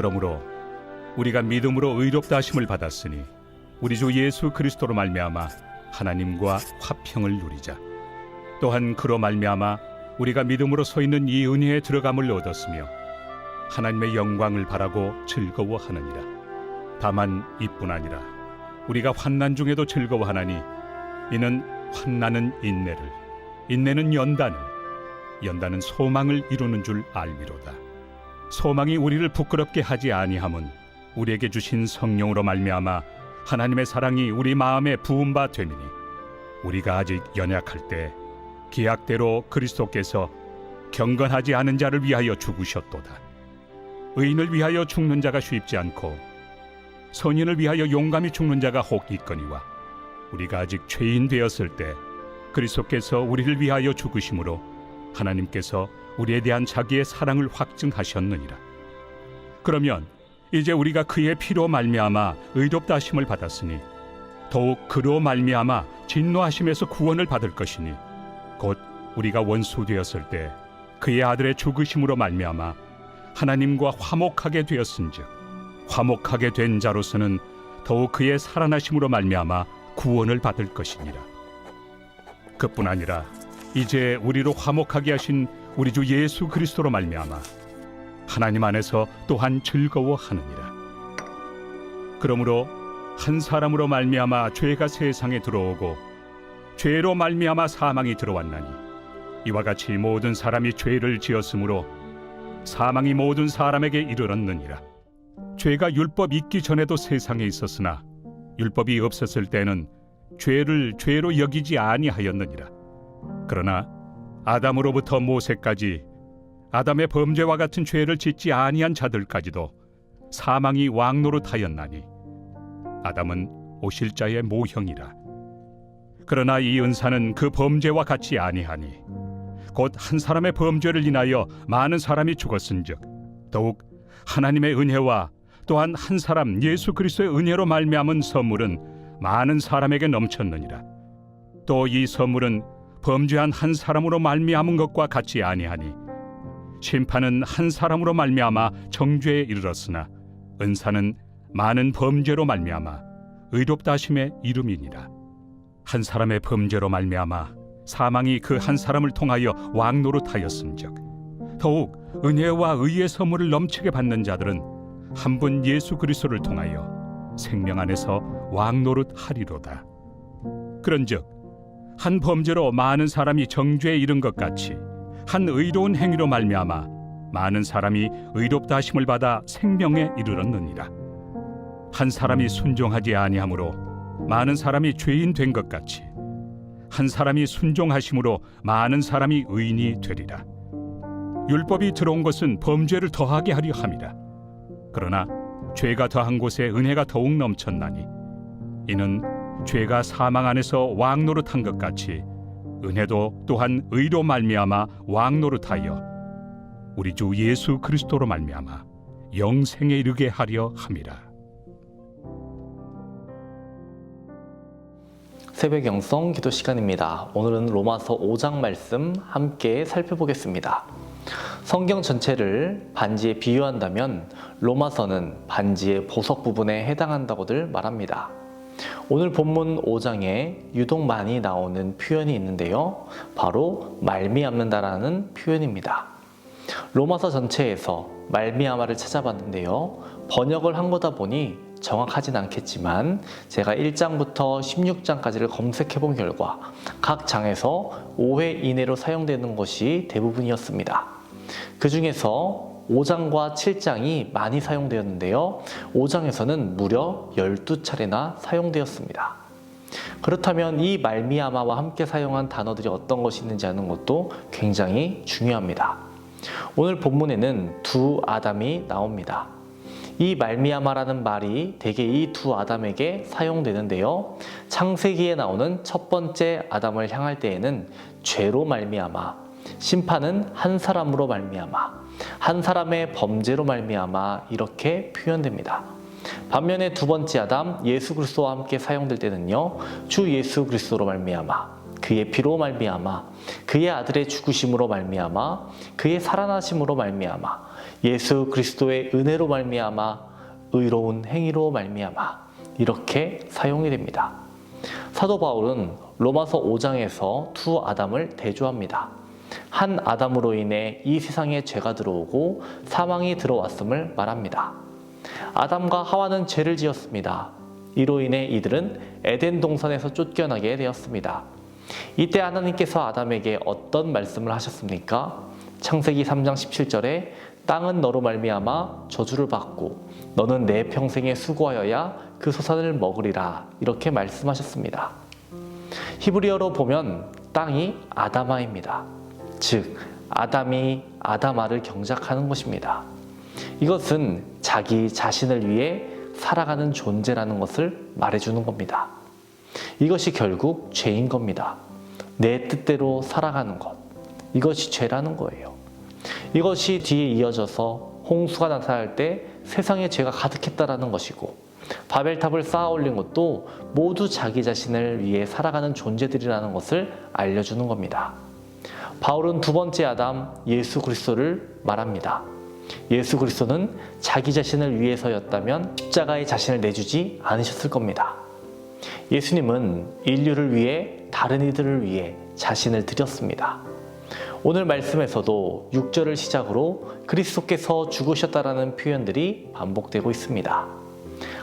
그러므로 우리가 믿음으로 의롭다 하심을 받았으니 우리 주 예수 그리스도로 말미암아 하나님과 화평을 누리자. 또한 그로 말미암아 우리가 믿음으로 서 있는 이 은혜에 들어감을 얻었으며 하나님의 영광을 바라고 즐거워하느니라. 다만 이뿐 아니라 우리가 환난 중에도 즐거워하나니 이는 환난은 인내를, 인내는 연단을, 연단은 소망을 이루는 줄 알미로다. 소망이 우리를 부끄럽게 하지 아니함은 우리에게 주신 성령으로 말미암아 하나님의 사랑이 우리 마음에 부은 바 됨이니 우리가 아직 연약할 때 기약대로 그리스도께서 경건하지 않은 자를 위하여 죽으셨도다. 의인을 위하여 죽는 자가 쉽지 않고 선인을 위하여 용감히 죽는 자가 혹 있거니와 우리가 아직 죄인 되었을 때 그리스도께서 우리를 위하여 죽으심으로 하나님께서 우리에 대한 자기의 사랑을 확증하셨느니라. 그러면 이제 우리가 그의 피로 말미암아 의롭다 하심을 받았으니 더욱 그로 말미암아 진노하심에서 구원을 받을 것이니 곧 우리가 원수 되었을 때 그의 아들의 죽으심으로 말미암아 하나님과 화목하게 되었은즉 화목하게 된 자로서는 더욱 그의 살아나심으로 말미암아 구원을 받을 것이니라. 그뿐 아니라 이제 우리로 화목하게 하신 우리 주 예수 그리스도로 말미암아 하나님 안에서 또한 즐거워하느니라. 그러므로 한 사람으로 말미암아 죄가 세상에 들어오고 죄로 말미암아 사망이 들어왔나니 이와 같이 모든 사람이 죄를 지었으므로 사망이 모든 사람에게 이르렀느니라. 죄가 율법 있기 전에도 세상에 있었으나 율법이 없었을 때는 죄를 죄로 여기지 아니하였느니라. 그러나 아담으로부터 모세까지 아담의 범죄와 같은 죄를 짓지 아니한 자들까지도 사망이 왕노릇하였나니 아담은 오실 자의 모형이라. 그러나 이 은사는 그 범죄와 같지 아니하니 곧 한 사람의 범죄를 인하여 많은 사람이 죽었은즉 더욱 하나님의 은혜와 또한 한 사람 예수 그리스도의 은혜로 말미암은 선물은 많은 사람에게 넘쳤느니라. 또 이 선물은 범죄한 한 사람으로 말미암은 것과 같지 아니하니 심판은 한 사람으로 말미암아 정죄에 이르렀으나 은사는 많은 범죄로 말미암아 의롭다 하심의 이름이니라. 한 사람의 범죄로 말미암아 사망이 그 한 사람을 통하여 왕노릇하였음즉 더욱 은혜와 의의 선물을 넘치게 받는 자들은 한 분 예수 그리스도를 통하여 생명 안에서 왕노릇하리로다. 그런즉 한 범죄로 많은 사람이 정죄에 이른 것 같이 한 의로운 행위로 말미암아 많은 사람이 의롭다 하심을 받아 생명에 이르렀느니라. 한 사람이 순종하지 아니하므로 많은 사람이 죄인 된 것 같이 한 사람이 순종하심으로 많은 사람이 의인이 되리라. 율법이 들어온 것은 범죄를 더하게 하려 함이라. 그러나 죄가 더한 곳에 은혜가 더욱 넘쳤나니 이는 죄가 사망 안에서 왕노릇한 것 같이 은혜도 또한 의로 말미암아 왕노릇하여 우리 주 예수 그리스도로 말미암아 영생에 이르게 하려 함이라. 새벽 영성 기도 시간입니다. 오늘은 로마서 5장 말씀 함께 살펴보겠습니다. 성경 전체를 반지에 비유한다면 로마서는 반지의 보석 부분에 해당한다고들 말합니다. 오늘 본문 5장에 유독 많이 나오는 표현이 있는데요. 바로 말미암는다라는 표현입니다. 로마서 전체에서 말미암아를 찾아봤는데요. 번역을 한 거다 보니 정확하진 않겠지만 제가 1장부터 16장까지를 검색해 본 결과 각 장에서 5회 이내로 사용되는 것이 대부분이었습니다. 그 중에서 5장과 7장이 많이 사용되었는데요. 5장에서는 무려 12차례나 사용되었습니다. 그렇다면 이 말미암아와 함께 사용한 단어들이 어떤 것이 있는지 아는 것도 굉장히 중요합니다. 오늘 본문에는 두 아담이 나옵니다. 이 말미암아라는 말이 대개 이 두 아담에게 사용되는데요. 창세기에 나오는 첫 번째 아담을 향할 때에는 죄로 말미암아, 심판은 한 사람으로 말미암아, 한 사람의 범죄로 말미암아 이렇게 표현됩니다. 반면에 두 번째 아담 예수 그리스도와 함께 사용될 때는요. 주 예수 그리스도로 말미암아, 그의 피로 말미암아 그의 아들의 죽으심으로 말미암아 그의 살아나심으로 말미암아 예수 그리스도의 은혜로 말미암아 의로운 행위로 말미암아 이렇게 사용이 됩니다. 사도 바울은 로마서 5장에서 두 아담을 대조합니다. 한 아담으로 인해 이 세상에 죄가 들어오고 사망이 들어왔음을 말합니다. 아담과 하와는 죄를 지었습니다. 이로 인해 이들은 에덴 동산에서 쫓겨나게 되었습니다. 이때 하나님께서 아담에게 어떤 말씀을 하셨습니까? 창세기 3장 17절에 땅은 너로 말미암아 저주를 받고 너는 내 평생에 수고하여야 그 소산을 먹으리라 이렇게 말씀하셨습니다. 히브리어로 보면 땅이 아다마입니다. 즉 아담이 아다마를 경작하는 것입니다. 이것은 자기 자신을 위해 살아가는 존재라는 것을 말해주는 겁니다. 이것이 결국 죄인 겁니다. 내 뜻대로 살아가는 것, 이것이 죄라는 거예요. 이것이 뒤에 이어져서 홍수가 나타날 때 세상에 죄가 가득했다라는 것이고 바벨탑을 쌓아 올린 것도 모두 자기 자신을 위해 살아가는 존재들이라는 것을 알려주는 겁니다. 바울은 두 번째 아담 예수 그리스도를 말합니다. 예수 그리스도는 자기 자신을 위해서였다면 십자가에 자신을 내주지 않으셨을 겁니다. 예수님은 인류를 위해 다른 이들을 위해 자신을 드렸습니다. 오늘 말씀에서도 6절을 시작으로 그리스도께서 죽으셨다라는 표현들이 반복되고 있습니다.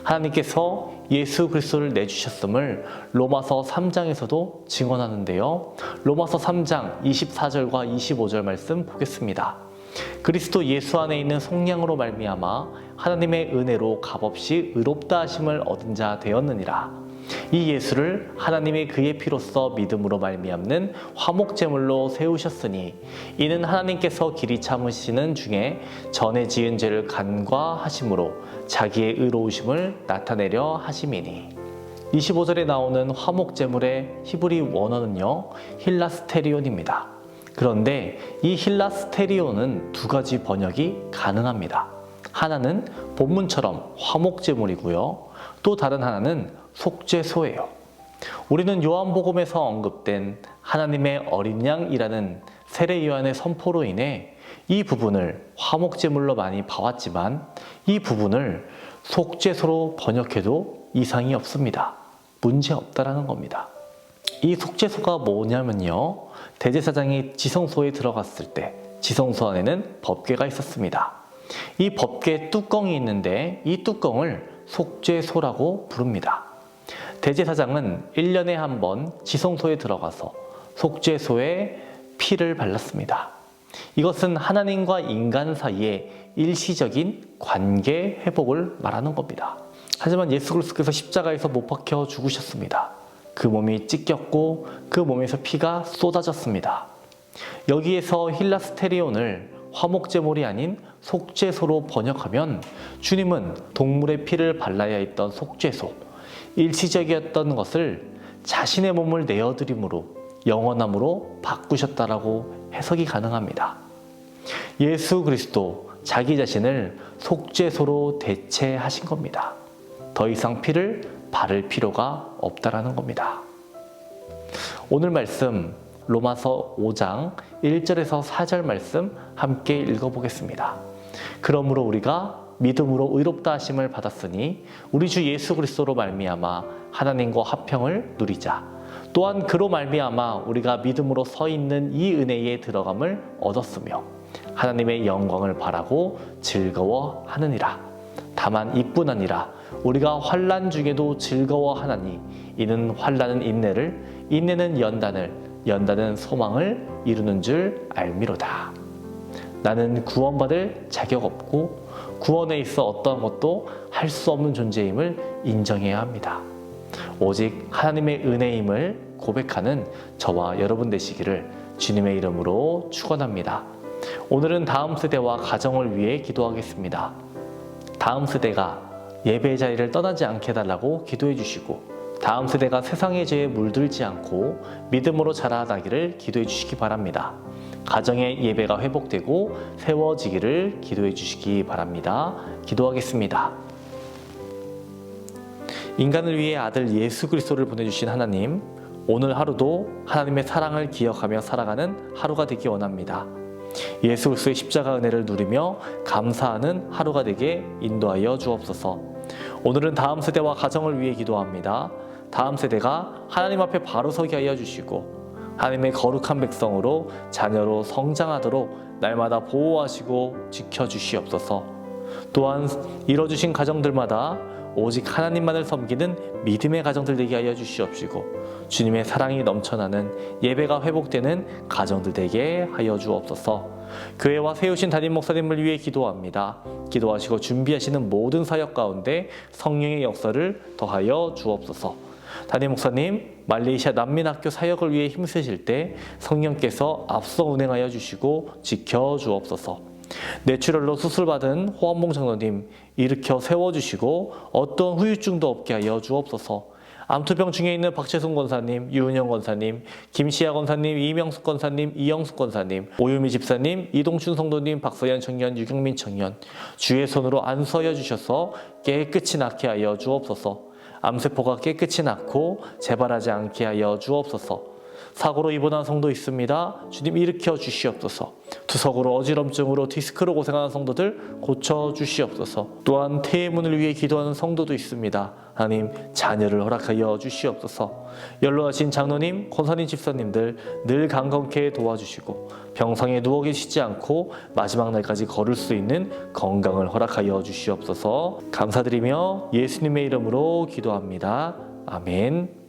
하나님께서 예수 그리스도를 내주셨음을 로마서 3장에서도 증언하는데요. 로마서 3장 24절과 25절 말씀 보겠습니다. 그리스도 예수 안에 있는 속량으로 말미암아 하나님의 은혜로 값없이 의롭다 하심을 얻은 자 되었느니라. 이 예수를 하나님의 그의 피로써 믿음으로 말미암는 화목제물로 세우셨으니 이는 하나님께서 길이 참으시는 중에 전에 지은 죄를 간과하심으로 자기의 의로우심을 나타내려 하심이니. 25절에 나오는 화목제물의 히브리 원어는요 힐라스테리온입니다. 그런데 이 힐라스테리온은 두 가지 번역이 가능합니다. 하나는 본문처럼 화목제물이고요. 또 다른 하나는 속죄소예요. 우리는 요한복음에서 언급된 하나님의 어린 양이라는 세례 요한의 선포로 인해 이 부분을 화목제물로 많이 봐왔지만 이 부분을 속죄소로 번역해도 이상이 없습니다. 문제 없다라는 겁니다. 이 속죄소가 뭐냐면요. 대제사장이 지성소에 들어갔을 때 지성소 안에는 법궤가 있었습니다. 이 법궤 뚜껑이 있는데 이 뚜껑을 속죄소라고 부릅니다. 대제사장은 1년에 한 번 지성소에 들어가서 속죄소에 피를 발랐습니다. 이것은 하나님과 인간 사이의 일시적인 관계 회복을 말하는 겁니다. 하지만 예수 그리스도께서 십자가에서 못 박혀 죽으셨습니다. 그 몸이 찢겼고 그 몸에서 피가 쏟아졌습니다. 여기에서 힐라스테리온을 화목제물이 아닌 속죄소로 번역하면 주님은 동물의 피를 발라야 했던 속죄소, 일시적이었던 것을 자신의 몸을 내어드림으로 영원함으로 바꾸셨다라고 해석이 가능합니다. 예수 그리스도 자기 자신을 속죄소로 대체하신 겁니다. 더 이상 피를 바를 필요가 없다라는 겁니다. 오늘 말씀 로마서 5장 1절에서 4절 말씀 함께 읽어보겠습니다. 그러므로 우리가 믿음으로 의롭다 하심을 받았으니 우리 주 예수 그리스도로 말미암아 하나님과 화평을 누리자. 또한 그로 말미암아 우리가 믿음으로 서 있는 이 은혜에 들어감을 얻었으며 하나님의 영광을 바라고 즐거워하느니라. 다만 이뿐 아니라 우리가 환난 중에도 즐거워하나니 이는 환난은 인내를, 인내는 연단을, 연단은 소망을 이루는 줄 알미로다. 나는 구원받을 자격 없고 구원에 있어 어떠한 것도 할 수 없는 존재임을 인정해야 합니다. 오직 하나님의 은혜임을 고백하는 저와 여러분 되시기를 주님의 이름으로 축원합니다. 오늘은 다음 세대와 가정을 위해 기도하겠습니다. 다음 세대가 예배의 자리를 떠나지 않게 해달라고 기도해 주시고 다음 세대가 세상의 죄에 물들지 않고 믿음으로 자라나기를 기도해 주시기 바랍니다. 가정의 예배가 회복되고 세워지기를 기도해 주시기 바랍니다. 기도하겠습니다. 인간을 위해 아들 예수 그리스도를 보내주신 하나님, 오늘 하루도 하나님의 사랑을 기억하며 살아가는 하루가 되기 원합니다. 예수 그리스도의 십자가 은혜를 누리며 감사하는 하루가 되게 인도하여 주옵소서. 오늘은 다음 세대와 가정을 위해 기도합니다. 다음 세대가 하나님 앞에 바로 서게 하여 주시고 하나님의 거룩한 백성으로 자녀로 성장하도록 날마다 보호하시고 지켜주시옵소서. 또한 이뤄주신 가정들마다 오직 하나님만을 섬기는 믿음의 가정들 되게 하여 주시옵시고 주님의 사랑이 넘쳐나는 예배가 회복되는 가정들 되게 하여 주옵소서. 교회와 세우신 담임 목사님을 위해 기도합니다. 기도하시고 준비하시는 모든 사역 가운데 성령의 역사를 더하여 주옵소서. 담임 목사님, 말레이시아 난민학교 사역을 위해 힘쓰실 때 성령께서 앞서 운행하여 주시고 지켜 주옵소서. 뇌출혈로 수술받은 호암봉 장로님 일으켜 세워주시고 어떤 후유증도 없게 하여 주옵소서. 암투병 중에 있는 박채순 권사님, 유은영 권사님, 김시아 권사님, 이명숙 권사님, 이영숙 권사님, 오유미 집사님, 이동춘 성도님, 박서연 청년, 유경민 청년 주의 손으로 안수하여 주셔서 깨끗이 낫게 하여 주옵소서. 암세포가 깨끗이 낫고 재발하지 않게 하여 주옵소서. 사고로 입원한 성도 있습니다. 주님 일으켜 주시옵소서. 투석으로 어지럼증으로 디스크로 고생하는 성도들 고쳐 주시옵소서. 또한 퇴문을 위해 기도하는 성도도 있습니다. 하나님 자녀를 허락하여 주시옵소서. 연로하신 장로님, 권사님, 집사님들 늘 강건케 도와주시고 병상에 누워 계시지 않고 마지막 날까지 걸을 수 있는 건강을 허락하여 주시옵소서. 감사드리며 예수님의 이름으로 기도합니다. 아멘.